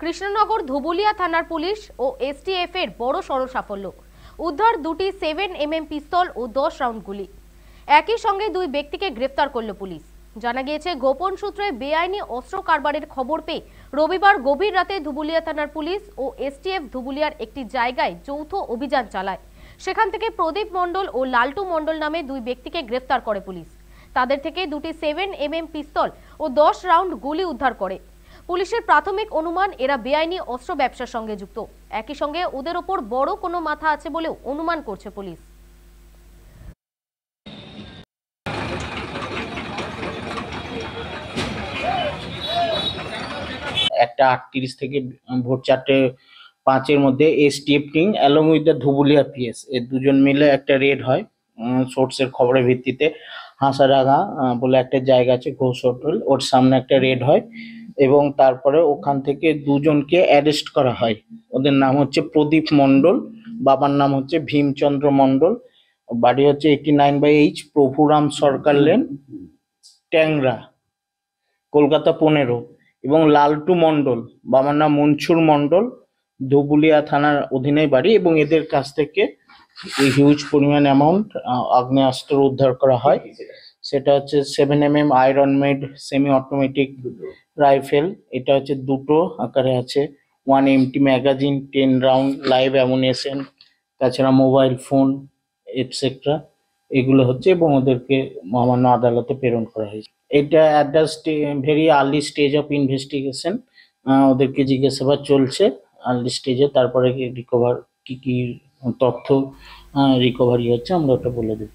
কৃষ্ণনগর ধুবুলিয়া থানার পুলিশ ও এসটিএফ এর বড় সড় সাফল্য। উদ্ধার দুটি 7mm পিস্তল ও 10 রাউন্ড গুলি। একই সঙ্গে দুই ব্যক্তিকে গ্রেফতার করল পুলিশ। জানা গিয়েছে, গোপন সূত্রে বেআইনি অস্ত্র কারবারের খবর পেয়ে রবিবার গভীর রাতে ধুবুলিয়া থানার পুলিশ ও এসটিএফ ধুবুলিয়ার একটি জায়গায় যৌথ অভিযান চালায়। সেখান থেকে প্রদীপ মণ্ডল ও লালটু মণ্ডল নামে দুই ব্যক্তিকে গ্রেফতার করে পুলিশ। তাদের থেকে দুটি 7mm পিস্তল ও 10 রাউন্ড গুলি উদ্ধার করে। পুলিশের প্রাথমিক অনুমান, এরা বেআইনি অস্ত্র ব্যবসার সঙ্গে যুক্ত। একই সঙ্গে ওদের ওপর বড় কোনো মাথা আছে বলেও অনুমান করছে পুলিশ। একটা 38 থেকে ভোর 4:05 মধ্যে STF team along with the Dhubulia PS এর দুজন মিলে একটা রেড হয়। সোর্সের খবরের ভিত্তিতে হাঁসাডাঙ্গা বলে একটা জায়গা আছে, ঘোষ হোটেল, ওর সামনে একটা রেড হয় এবং তারপরে ওখান থেকে দুজনকে অ্যারেস্ট করা হয়। ওদের নাম হচ্ছে প্রদীপ মণ্ডল, বাবার নাম হচ্ছে ভীমচন্দ্র মণ্ডল, বাড়ি হচ্ছে 89/H প্রভুরাম সরকার লেন, ট্যাংরা, কলকাতা 15। এবং লালটু মণ্ডল, বাবার নাম মনসুর মণ্ডল, ধুবুলিয়া থানার অধীনে বাড়ি। এবং এদের কাছ থেকে হিউজ পরিমাণ অ্যামাউন্ট আগ্নেয়াস্ত্র উদ্ধার করা হয়। সেটা হচ্ছে 7mm iron made semi automatic rifle, এটা হচ্ছে দুটো আকারে আছে, 1 MT magazine, 10 round live ammunition, তাছাড়া মোবাইল ফোন এটসেট্রা, এগুলো হচ্ছে। এবং ওদেরকে মহামান্য আদালতে প্রেরণ করা হয়েছে। এটা at the very early stage of investigation, ওদেরকে জিজ্ঞাসাবাদ চলছে আর্লি স্টেজে। তারপরে রিকভার কি তথ্য রিকভারি হচ্ছে আমরা ওটা বলে দেব।